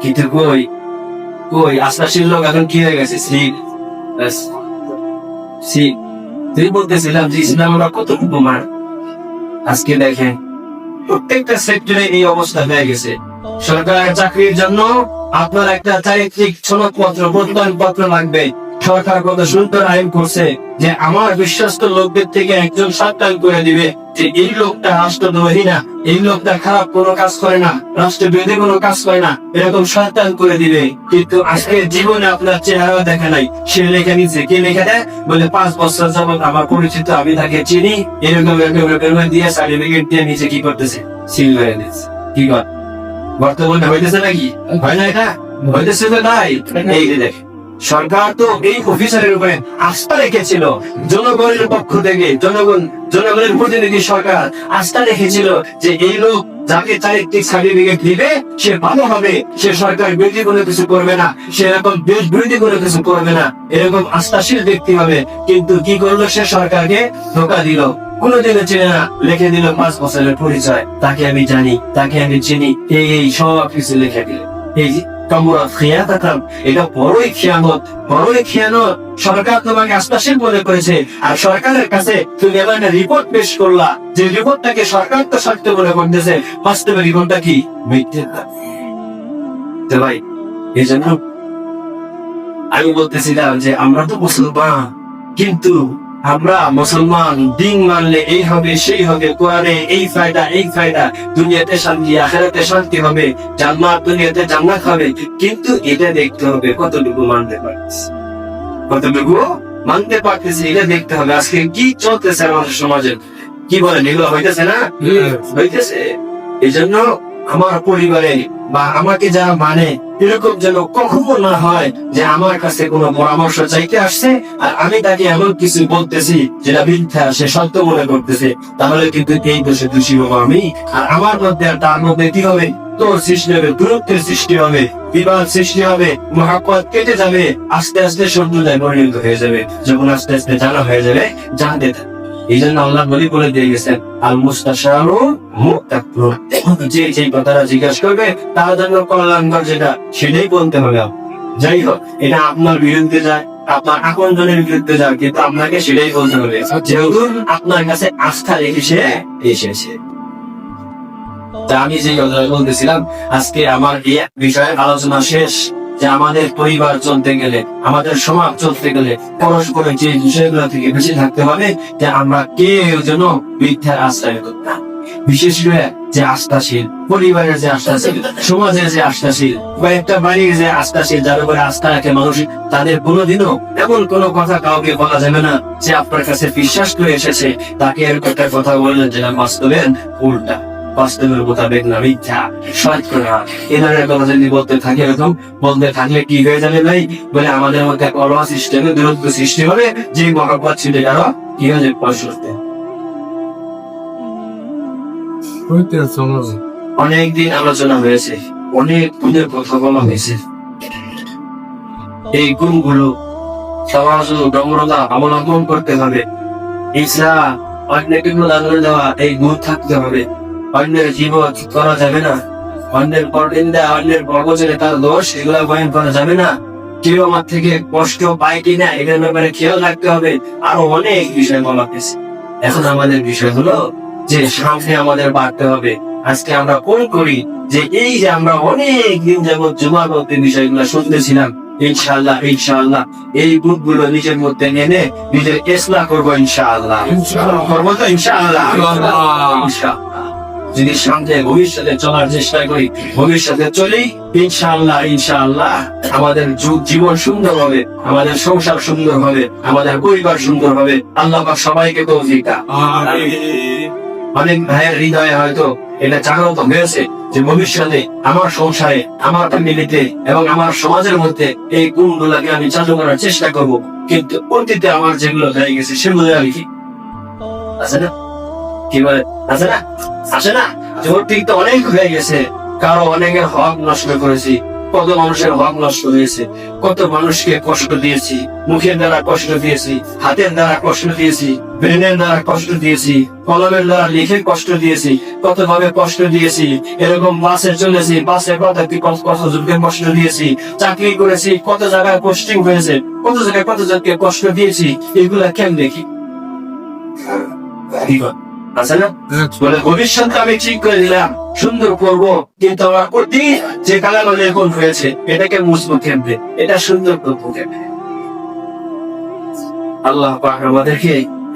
কিন্তু কই আস্থাশীল লোক এখন কি হয়ে গেছে? তুই বলতেছিলাম যে ইসলাম আমরা কতটুকু মান। আজকে দেখেন প্রত্যেকটা সেক্টরে এই অবস্থা হয়ে গেছে। সরকারের চাকরির জন্য আপনার একটা চারিত্রিক সনদপত্র, প্রত্যয়নপত্র লাগবে। সরকার কত সুন্দর আইন করছে যে আমার বিশ্বস্ত লোকদের থেকে একজন সাবধান করে দিবে যে এই লোকটা রাষ্ট্রদ্রোহী না, এই লোকটা খারাপ কোনো কাজ করে না, রাষ্ট্রবিরোধী কোনো কাজ করে না, এরকম সাবধান করে দিবে। কিন্তু আজকে জীবনে আপনার চেহারা দেখে নাই। সে লেখা নিচ্ছে, কে লেখা দেয়? বলে 5 বছর যাবত আমার পরিচিত, আমি তাকে চিনি, এরকম দিয়ে সার্টিফিকেট দিয়ে নিচে কি করতেছে? সিল করে দিচ্ছে। কি কর বর্তমানে হইতেছে নাকি? হয় না? এটা হইতেছে তো নাই। এই যে দেখ, সরকার তো এই অফিসারের উপরে আস্থা রেখেছিল, জনগণের পক্ষ থেকে জনগণের প্রতিনিধি সরকার আস্থা রেখেছিল যে এই লোক যাকে চারিত্রিক সার্টিফিকেট দিবে সে ভালো হবে, সে সরকার বিরোধী কোনো কিছু করবে না, সে এরকম দেশ বিরোধী কোনো কিছু করবে না, এরকম আস্থাশীল ব্যক্তি হবে। কিন্তু কি করলো? সে সরকারকে ধোঁকা দিল। কোনদিনও চেনে না, লিখে দিল 5 বছরের পরিচয়, তাকে আমি জানি, তাকে আমি চিনি, এই সব কিছু লিখে দিল। এই এটা বড়ই খেয়ানত। সরকার তোমাকে আস্থাশীল মনে করেছে, আর সরকারের কাছে তুমি এমন একটা রিপোর্ট পেশ করলা যে রিপোর্টটাকে সরকার তো সত্য মনে করতেছে, বাস্তবে রিপোর্টটা কি? মিথ্যা। ভাই, এই জন্য আমি বলতেছিলাম যে আমরা তো মুসলমান, কিন্তু আমরা মুসলমান দিন মানলে এই হবে সেই হবে, কোরআনে এই ফায়দা, দুনিয়াতে শান্তি, আখিরাতে শান্তি হবে, জান্নাত, দুনিয়াতে জান্নাত হবে। কিন্তু এটা দেখতে হবে কতটুকু মানতে পারতেছি, এটা দেখতে হবে। আজকে কি চলতেছে আমাদের সমাজে, কি বলেন, এগুলো হইতেছে না? হইতেছে। এই জন্য আমার পরিবারে বা আমাকে যারা মানে, এরকম যেন কখনো না হয় যে আমার কাছে কোনো পরামর্শ চাইতে আসছে আর আমি তাকে এমন কিছু বলতেছি যেটা মিথ্যা, সে সত্য মনে করতেছে, তাহলে কিন্তু এই দোষে দোষী হবো আমি। আর আমার মধ্যে আর তার মধ্যে কি হবে? তোর সৃষ্টি হবে, দূরত্বের সৃষ্টি হবে, বিবাদ সৃষ্টি হবে, মহাব্বত কেটে যাবে, আস্তে আস্তে শত্রুতায় পরিণত হয়ে যাবে। যখন আস্তে আস্তে জানা হয়ে যাবে, জানতে থাকে। এই জন্য আল্লাহ নবী বলে দিয়ে গেছেন, আল মুস্তাশারু মুক্তাকুর, যে কথাটা জিজ্ঞাসা করবে তার জন্য কল্যাণকর যেটা, সেটাই বলতে হবে। যাই হোক, এটা আপনার বিরুদ্ধে যায়, আপনার আপনজনের বিরুদ্ধে যায়, কিন্তু আপনাকে সেটাই বলতে হবে, যেহেতু আপনার কাছে আস্থা রেখে এসেছে। তা আমি যে কথা বলতেছিলাম, আজকে আমার এই বিষয়ে আলোচনা শেষ। যে আমাদের পরিবার চলতে গেলে, আমাদের সমাজ চলতে গেলে পরস্পরের যে বিষয়গুলো থেকে বেঁচে থাকতে হবে, যে আমরা কেউ যেন মিথ্যার আশ্রয় করতাম। বিশেষ করে যে আস্থাশীল, পরিবারের যে আস্থাশীল, সমাজের যে আস্থাশীল, বা একটা বাড়ির যে আস্থাশীল, যার উপরে আস্থা রাখে মানুষ, তাদের কোনোদিনও এমন কোনো কথা কাউকে বলা যাবে না যে আপনার কাছে বিশ্বাস করে এসেছে তাকে এরকম একটা কথা বললেন যেটা বাস্তবের উল্টা, বাস্তবের মোতাবেক না, মিথ্যা, শতকরা এ ধরনের কথা যদি বলতে থাকে, এরকম বলতে থাকলে কি হয়ে যাবে ভাই, বলে আমাদের মধ্যে এক অলওয়া সৃষ্টি হবে, দূরত্ব সৃষ্টি হবে, যে মহাব্বত ছিল আরো কি হয়ে যাবে পরশুতে। অনেকদিন আলোচনা হয়েছে, অনেক গুণের কথা বলা হয়েছে। এই গুণগুলো সমাজ নম্রতা অবলম্বন করতে হবে, ঈর্ষা, অন্যকে আদর দেওয়া, এই গুণ থাকতে হবে। অন্যের জীবন করা যাবে না, অন্যের পরনিন্দা, অন্যের পরবচনে তার দোষ, এগুলা বয়ান করা যাবে না। কেউ আমার থেকে কষ্ট পায় কিনা এটার ব্যাপারে খেয়াল রাখতে হবে। আরো অনেক বিষয় বলা হয়েছে। এখন আমাদের বিষয় হলো যে সামনে আমাদের বাড়তে হবে। আজকে আমরা কোন করি যে এই যে আমরা অনেক দিন যাবত জুমার মধ্যে বিষয়গুলো শুনতেছিলাম, ইনশাআল্লাহ ইনশাআল্লাহ এই গুণগুলো নিজের মধ্যে এনে নিজের ইসলাহ করবো ইনশাআল্লাহ। করবো তো ইনশাআল্লাহ। যদি সামনে ভবিষ্যতে চলার চেষ্টা করি, ভবিষ্যতে চলি ইনশাআল্লাহ ইনশাআল্লাহ আমাদের জীবন সুন্দর হবে, আমাদের সংসার সুন্দর হবে, আমাদের পরিবার সুন্দর হবে। আল্লাহ পাক সবাইকে তৌফিক দান। অনেক ভাইয়ের হৃদয়ে হয়তো এটা জাগ্রত হয়েছে যে ভবিষ্যতে আমার সংসারে, আমার ফ্যামিলিতে এবং আমার সমাজের মধ্যে এই গুণগুলোকে আমি চালু করার চেষ্টা করব, কিন্তু অতীতে আমার যেগুলো হয়ে গেছে সেগুলো আমি কি আছে না, কি বলে আছে না, আসে না, জোর ঠিক তো অনেক হয়ে গেছে। কারো অনেকের হক নষ্ট করেছি, কত মানুষের হক নষ্ট হয়েছে, কত মানুষকে কষ্ট দিয়েছি, মুখের দ্বারা কষ্ট দিয়েছি, হাতের দ্বারা কষ্ট দিয়েছি, ব্রেনের দ্বারা কষ্ট দিয়েছি, কলমের দ্বারা লিখে কষ্ট দিয়েছি, কত ভাবে কষ্ট দিয়েছি। এরকম বাসে চলেছি, বাসে কত জনকে কষ্ট দিয়েছি, চাকরি করেছি, কত জায়গায় পোস্টিং হয়েছে, কত জায়গায় কত জনকে কষ্ট দিয়েছি। এগুলা কেন দেখি আছে না, বলে ভবিষ্যৎ আমি ঠিক করে দিলাম, সুন্দর করবো, কিন্তু আমার প্রতি যে কালাগুলো এখন হয়েছে এটাকে মুছবো কেমনে, এটা সুন্দর করবো কেমনে। আল্লাহ পাক আমাদেরকে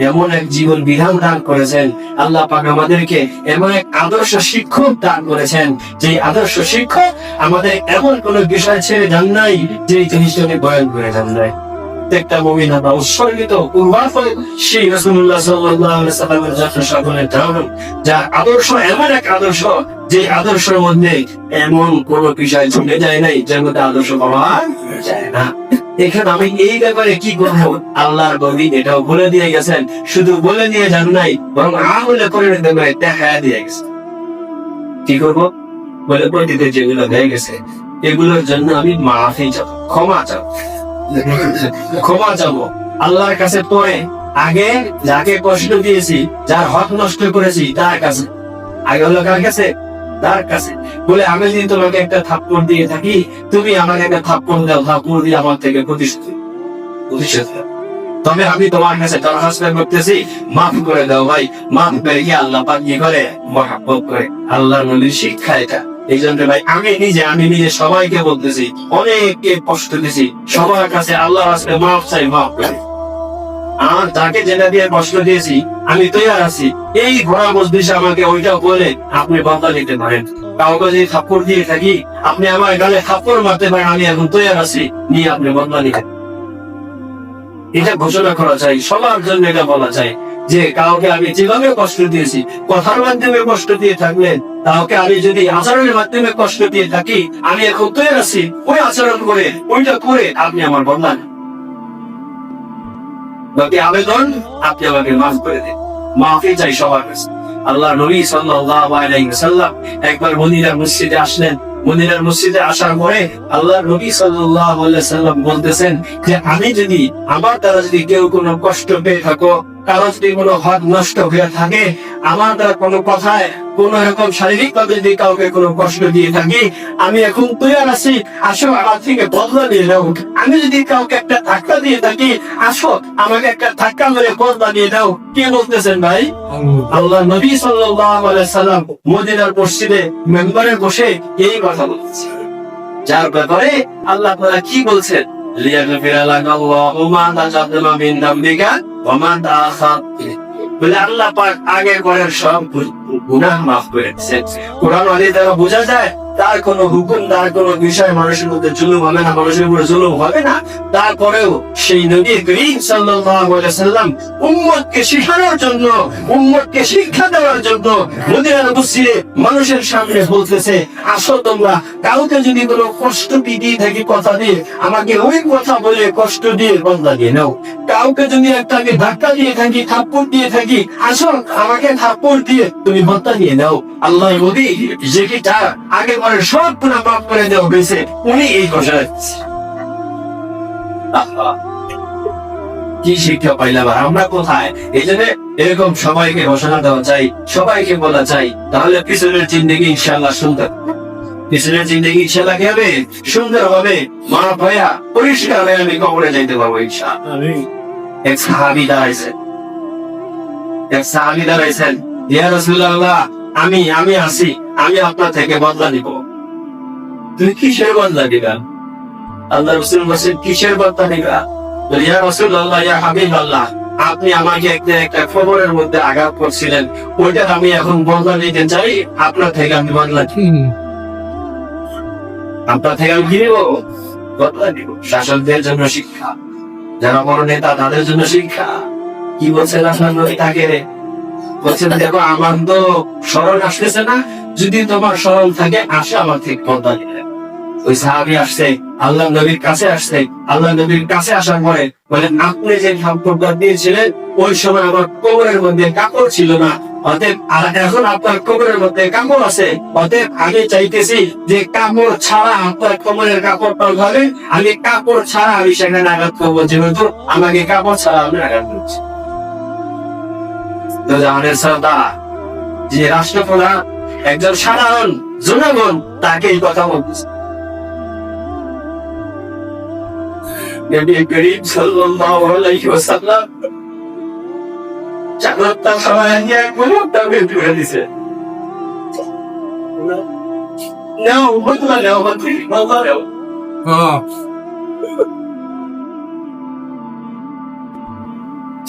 এমন এক জীবন বিধান দান করেছেন, আল্লাহ পাক আমাদেরকে এমন এক আদর্শ শিক্ষক দান করেছেন, যে আদর্শ শিক্ষক আমাদের এমন কোন বিষয় ছেড়ে যান নাই যে জিনিসটাকে বয়ান করে যান নাই। প্রত্যেকটা মুমিন আমরা উৎসর্গিত কুরবান করে সেই রাসূলুল্লাহ সাল্লাল্লাহু আলাইহি সাল্লামের সকলের ধারণা, যার আদর্শ এমন এক আদর্শ যে আদর্শের মধ্যে এমন কোন বিষয় ছুটে যায় নাই যার মধ্যে আদর্শ পাওয়া যায় না। এখানে আমি এই ব্যাপারে কি করবো, আল্লাহর নবী এটাও বলে দিয়ে গেছেন, শুধু বলে দিয়ে যান নাই, বরং আমলে করে দেখা দিয়ে গেছে। কি করবো বলে প্রতিতে যেগুলো হয়ে গেছে এগুলোর জন্য আমি মাফি চাবো, ক্ষমা চাবো, ক্ষমা চাবো আল্লাহর কাছে। পরে আগে যাকে কষ্ট দিয়েছি, যার হক নষ্ট করেছি তার কাছে, আগে হলো কার কাছে, তার কাছে। বলে আমি যদি তোমাকে একটা থাপ্পড় দিয়ে থাকি, তুমি আমাকে একটা থাপ্পড় দাও, থাপ্পড় দিয়ে আমার থেকে প্রতিশোধ, তবে আমি তোমার কাছে দরখাস্ত করতেছি মাফ করে দাও ভাই। মাফ করে গিয়ে আল্লাহ পাক কি করে, মহব্বত করে। আল্লাহর নবীর শিক্ষা এটা। এই জন্য ভাই আমি নিজে সবাইকে বলতেছি, অনেককে কষ্ট দিয়েছি, সবার কাছে আল্লাহর কাছে মাফ চাই, মাফ করে। আর যাকে যেটা দিয়ে কষ্ট দিয়েছি আমি তৈরি আছি, এই ঘোড়া মজলিসে আমাকে ওইটাও বলে আপনি বদলা নিতে পারেন। কাউকে যদি থাপ্পড় দিয়ে থাকি, আপনি আমার গালে থাপ্পড় মারতে পারেন, আমি এখন তৈরি আছি, নিয়ে আপনি বদলা নিতে। এটা ঘোষণা করা চাই, সবার জন্য এটা বলা চাই যে কাউকে আমি যেভাবে কষ্ট দিয়েছি, কথার মাধ্যমে কষ্ট দিয়ে থাকলেন, কাউকে আমি যদি আচরণের মাধ্যমে কষ্ট দিয়ে থাকি, আমি এখন তৈরি আছি ওই আচরণ করে, ওইটা করে আপনি আমার বদলা নিন। বাকি আবেদন আপনি আমাকে মাফ করে দেন, মাফি চাই সবার কাছে। আল্লাহ নবী সাল্লাল্লাহু আলাইহি ওয়াসাল্লাম একবার মদিনার মসজিদে আসলেন। মদিনার মসজিদে আসার পরে আল্লাহ নবী সাল্লাল্লাহু আলাইহি ওয়াসাল্লাম বলতেছেন যে আমি যদি আমার দ্বারা যদি কেউ কোনো কষ্ট পেয়ে থাকো, কারো যদি কোনো হক নষ্ট হয়ে থাকে, আমার দ্বারা কোনো কথায় কোন রকম শারীরিক ভাবে যদি কাউকে কোনো কষ্ট দিয়ে থাকি, আমি এখন তৈরি আছি, আসো আমার থেকে বদলা নিয়ে নাও। আমি যদি কাউকে একটা ধাক্কা দিয়ে থাকি, আসো আমাকে একটা ধাক্কা মেরে বদলা নিয়ে দাও। কে বলতেছেন ভাই? আল্লাহ নবী সাল্লাল্লাহু আলাইহি সাল্লাম মদিনার মসজিদে মেম্বারে বসে এই কথা বলতেছেন। যার ব্যাপারে আল্লাহ তাআলা কি বলছেন, লিয়াগফিরা লাকাল্লাহু মা তাকাদ্দামা মিন যামবিকা ওয়া মা তাআখার, বলে আল্লাহ পাক আগে করার সব গুনাহ মাফ করে দিয়েছেন। কোরআন হাদিস দ্বারা বোঝা যায় তার কোনো হুকুম, তার কোনো বিষয় মানুষের মধ্যে জুলুম হবে না, মানুষের উপরে জুলুম হবে না। তারপরেও সেই নবী করিম সাল্লাল্লাহু আলাইহি ওয়াসাল্লাম উম্মতকে শিখানোর জন্য, উম্মতকে শিক্ষা দেওয়ার জন্য মদিনার মসজিদে মানুষের সামনে বলতেছে, আসো তোমরা কাউকে যদি কোনো কষ্ট দিয়ে থাকি, কথা দিয়ে আমাকে ওই কথা বলে কষ্ট দিয়ে বদলা দিয়ে নাও। কাউকে যদি একটাকে ধাক্কা দিয়ে থাকি, থাপ্পড় দিয়ে থাকি, আসো আমাকে থাপ্পড় দিয়ে তুমি বদলা দিয়ে নাও। আল্লাহ নবী যে কি তার আগে পরে সব গুনাহ মাফ করে দেওয়া হয়েছে, উনি এই কথা দিচ্ছে। কি শিক্ষা পাইলাম আর আমরা কোথায়? এই জন্য এরকম সবাইকে ঘোষণা দেওয়া চাই, সবাইকে বলা চাই, তাহলে পিছনের জিন্দেগি ইনশাআল্লাহ সুন্দর, পিছনের জিন্দেগি ইনশাআল্লাহ কি হবে? সুন্দর হবে। মা ভাইয়া পরিষ্কার হয়ে আমি কবরে যাইতে পারবো ইনশাআল্লাহ। এক সাহাবী দাঁড়াইছেন, ইয়া রাসূলুল্লাহ, আমি আসি, আমি আপনার থেকে বদলা নিব। তুই কিসের বদলা দিবা? আল্লাহ রাসূল বলেন, কিসের বদলা নিবা? ইয়া রাসূলুল্লাহ, ইয়া হাবিবাল্লাহ, আপনি আমাকে একটা খবরের মধ্যে আঘাত করছিলেন, ওইটা আমি এখন বদলা নিতে চাই, আপনার থেকে আমি বদলা আপনার থেকে আমি কি নিব? বদলা নিব। শাসকদের জন্য শিক্ষা, যারা বড় নেতা তাদের জন্য শিক্ষা। কি বলছেন আপনার নবী তাকে? বলছেন, দেখো আমার তো স্মরণ আসতেছে না, যদি তোমার স্মরণ থাকে আসে আমার থেকে বদলা নিবে। ওই সাহাবী আসছে, আল্লাহ নবীর কাছে আসছে, আল্লাহ নবীর কাছে আসার পরে বলেন, আপনি যে সম্পর্কটা দিয়েছিলেন ওই সময় আমার কোমরের মধ্যে কাপড় ছিল না, অতএব আর এখন আপনার কোমরের মধ্যে কাপড় আছে, অতএব আমি চাইতেছি যে কাপড় ছাড়া আপনার কোমরের কাপড়টা ধরে, আমি কাপড় ছাড়া আমি সেখানে আঘাত করবো, যেহেতু আমাকে কাপড় ছাড়া আমি আঘাত করছি। তো জাহানের সরদার যে রাষ্ট্রপ্রধান, একজন সাধারণ জনগণ তাকে এই কথা বলতেছে। নবী করিম সাল্লাল্লাহু আলাইহি ওয়াসাল্লাম চাদরটা সরায় নিয়ে কোনটা বের করে দিয়েছে। নাও বদলা নাও, বদলা নাও।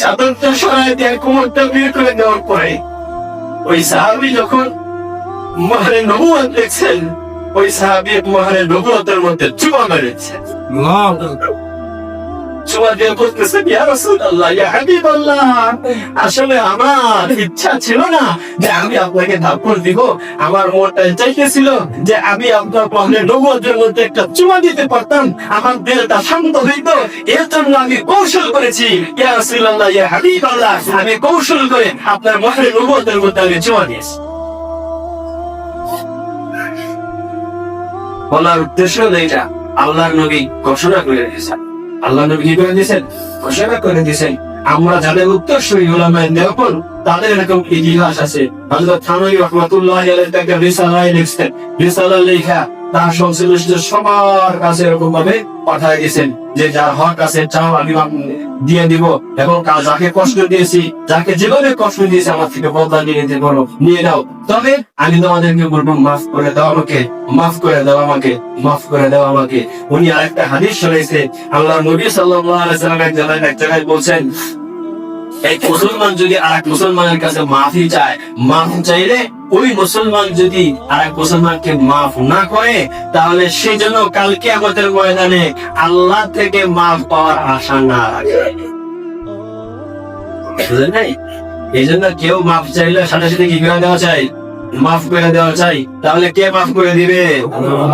চাদরটা সরায় দিয়ে কোমরটা বের করে দেওয়ার পরে ওই সাহাবী যখন মাহরে নবুয়ত দেখছেন, ওই সাহাবী মাহরে নবুয়তের মধ্যে চুমা মেরেছে। আসলে আমার ইচ্ছা ছিল না যে আমি আপনাকে থাপ্পড় দিব, আমার মনটা চাইতেছিল যে আমি আপনার মাহরে নবুয়তের মধ্যে একটা চুমা দিতে পারতাম, আমার দিলটা শান্ত হইতো, এর জন্য আমি কৌশল করেছি। ইয়া রাসূলুল্লাহ, ইয়া হাবিবাল্লাহ, আমি কৌশল করে আপনার মাহরে নবুয়তের মধ্যে আমি চুমা দিয়েছি। বলার উদ্দেশ্য এইটা, আল্লাহর নবী ঘোষণা করে দিয়েছেন। আল্লাহ নবী কি করে দিয়েছেন? ঘোষণা করে দিয়েছেন। আমরা যাদের উত্তরসূরি উলামায়ে দেওবন্দ তাদের এরকম ইতিহাস আছে। হযরত থানভী রাহমাতুল্লাহি আলাইহি একটা রিসালা লিখছেন, রিসালা লেখা তার সংশ্লিষ্ট সবার কাছে এরকম ভাবে পাঠিয়ে দিয়েছেন যে যার হক আছে চাও আমি দিয়ে দিব, এবং যাকে কষ্ট দিয়েছি, যাকে যেভাবে কষ্ট দিয়েছি আমার থেকে বদলা নিয়ে নিতে পারো, নিয়ে নাও, তবে আমি তোমাদেরকে বলবো মাফ করে দাও আমাকে, মাফ করে দাও আমাকে, মাফ করে দাও আমাকে। উনি আরেকটা হাদিস শুনেছে, আল্লাহ নবী সাল্লাল্লাহু আলাইহি ওয়াসাল্লাম এক জায়গায় বলছেন, এক মুসলমান যদি আরেক মুসলমানের কাছে মাফি চায়, মাফ চাইলে ওই মুসলমান যদি আরেক মুসলমানকে মাফ না করে, তাহলে সেই জন্য কাল কিয়ামতের ময়দানে আল্লাহ থেকে মাফ পাওয়ার আশা না রাখে। বুঝলেন নাই? এই জন্য কেউ মাফ চাইলে সাথে সাথে কি করে দেওয়া চাই? মাফ করে দেওয়া চাই। তাহলে কে মাফ করে দিবে?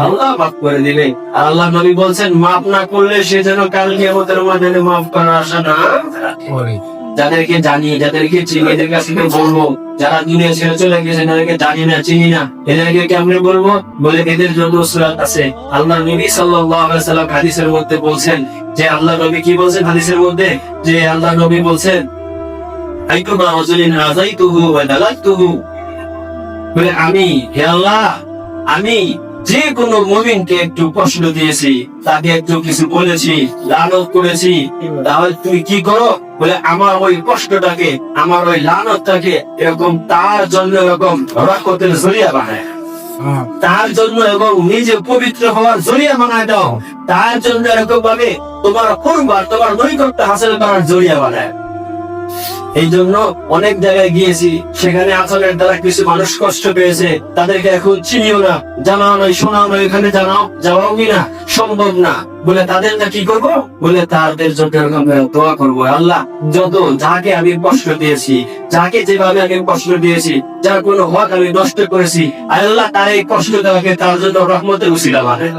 আল্লাহ মাফ করে দিবে। আর আল্লাহ নবী বলছেন, মাফ না করলে সে যেন কাল কিয়ামতের ময়দানে মাফ করার আশা না রাখে। যাদেরকে জানি, যাদেরকে চিনি, এদের কাছে বলবো, যারা দুনিয়া ছেড়ে চলে গেছে এদেরকে জানি না, চিনি না, এদেরকে কেমনে বলবো? বলে এদের জন্য সূরাত আছে। আল্লাহ নবী সাল্লাল্লাহু আলাইহি ওয়াসাল্লাম হাদিসের মধ্যে বলছেন যে, আল্লাহ নবী কি বলছেন হাদিসের মধ্যে? যে আল্লাহ নবী বলছেন, আইকুমা রাজুলিন আযাইতুহু ওয়া দালাতুহু, বলে আমি, হে আল্লাহ, আমি যে কোনো মুমিনকে একটু কষ্ট দিয়েছি, তাকে একটু কিছু বলেছি, লানত করেছি, তাহলে তুমি কি করো? বলে আমার ওই কষ্টটাকে, আমার ওই লানতটাকে এরকম তার জন্য এরকম রহমতের জরিয়া বানায়। তার জন্য এবং নিজে পবিত্র হওয়ার জড়িয়া বানায় দাও। তার জন্য এরকম ভাবে তোমার কুরবান, তোমার নৈকট্য হাসিল করার জড়িয়া বানায়। এই জন্য অনেক জায়গায় গিয়েছি, সেখানে আচরণের দ্বারা কিছু মানুষ কষ্ট পেয়েছে, তাদেরকে এখন চিনিও না, জানাও নয়, শোনাও নয়, এখানে জানাও যাওয়াও কিনা সম্ভব না বলে তাদের কি করবো বলে তাদের জন্য এরকম দোয়া করবো। আল্লাহ, যত যাকে আমি কষ্ট দিয়েছি, যাকে যেভাবে আমি কষ্ট দিয়েছি, যার কোনো হক আমি নষ্ট করেছি, আল্লাহ তার এই কষ্ট দেওয়াকে তার জন্য রহমতের উসিলা বানায়,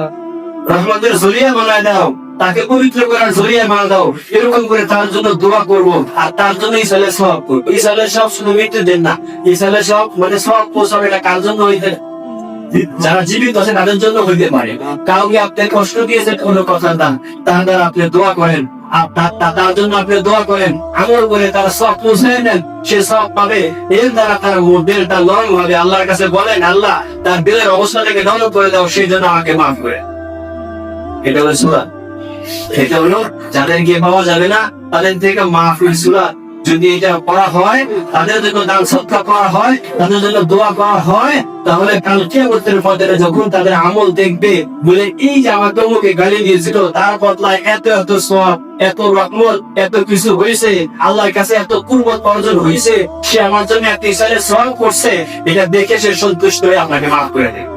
রহমতের জরিয়া বানায় দাও, তাকে পবিত্র করার জরিয়া বানা দাও। এরকম করে তার জন্য দোয়া করব, আর তার জন্য ইসালের সওয়াব করবো। ইসালের সব শুধু মৃত্যু দেন না, ইসালের সব মানে সওয়াব পৌঁছাবে, এটা কার জন্য হইতে, যারা জীবিত আছে তাদের জন্য হইতে পারে। কাউকে আপনি কষ্ট দিয়েছেন কোনো কথা না, তার দ্বারা আপনি দোয়া করেন, তার জন্য আপনি দোয়া করেন, আমল করে তারা সব পৌঁছে নেন, সে সব পাবে। এর দ্বারা তার দিলটা নরম হবে। আল্লাহর কাছে বলেন, আল্লাহ তার দিলের অবস্থাটাকে নরম করে দাও, সেই জন্য আমাকে মাফ করে। এটা হলো সূরা, এটা হলো যাদেরকে পাওয়া যাবে না তাদের থেকে মাহফিল সূরা যদি এটা করা হয়, তাদের জন্য দান সদকা করা হয়, তাদের জন্য দোয়া করা হয়, তাহলে কাল কিয়ামতের ময়দানে যখন তাদের আমল দেখবে, বলে এই যে আমাকে অমুকে গালি দিয়েছিল, তার বদলায় এত এত সওয়াব, এত রহমত, এত কিছু হয়েছে, আল্লাহর কাছে এত কুরবত অর্জন হয়েছে, সে আমার জন্য এত ইসালে সওয়াব করছে, এটা দেখে সে সন্তুষ্ট হয়ে আপনাকে মাফ করে দেবে।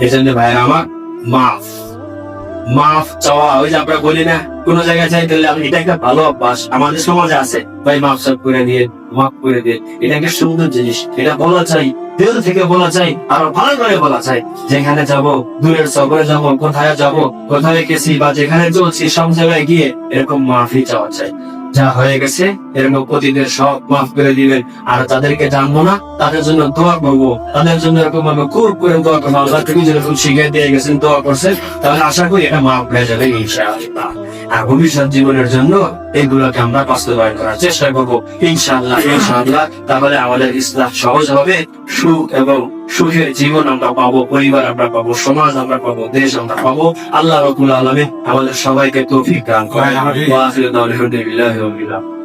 এই জন্য ভাই আমার মাফ চাওয়া, ওই যে আমরা বলি না কোন জায়গায় চাইতে হলে, এটা একটা ভালো অভ্যাস আমাদের সমাজে আছে, ভাই মাফ সাফ করে দিয়ে, মাফ করে দিয়ে, এটা একটা সুন্দর জিনিস, এটা বলা চাই, দিল থেকে বলা চাই, আরো ভালো করে বলা চাই। যেখানে যাব, দূরের সফরে যাব, কোথায় যাব, কোথায় গেছি বা যেখানে চলছি, সব জায়গায় গিয়ে এরকম মাফি চাওয়া চাই। যা হয়ে গেছে এরকম প্রতিদিন সব মাফ করে দিবেন। আর তাদেরকে জানবো না, তাদের জন্য দোয়া করবো, তাদের জন্য এরকম ভাবে খুব করে দোয়া করবো। আল্লাহ তুমি যেরকম শিখিয়ে দিয়ে গেছেন, দোয়া করছেন, তাহলে আশা করি এটা মাফ হয়ে যাবে ইনশাআল্লাহ। আর ভবিষ্যৎ জীবনের জন্য এগুলোকে আমরা বাস্তবায়ন করার চেষ্টা করবো ইনশাআল্লাহ। ইনশাআল্লাহ তাহলে আমাদের ইসলাম সহজ হবে, সুখ এবং সুখের জীবন আমরা পাবো, পরিবার আমরা পাবো, সমাজ আমরা পাবো, দেশ আমরা পাবো। আল্লাহ রাব্বুল আলামিন আমাদের সবাইকে তৌফিক দান করেন। ওয়া আখিরু দাওয়ানা আলহামদুলিল্লাহি রাব্বিল আলামিন।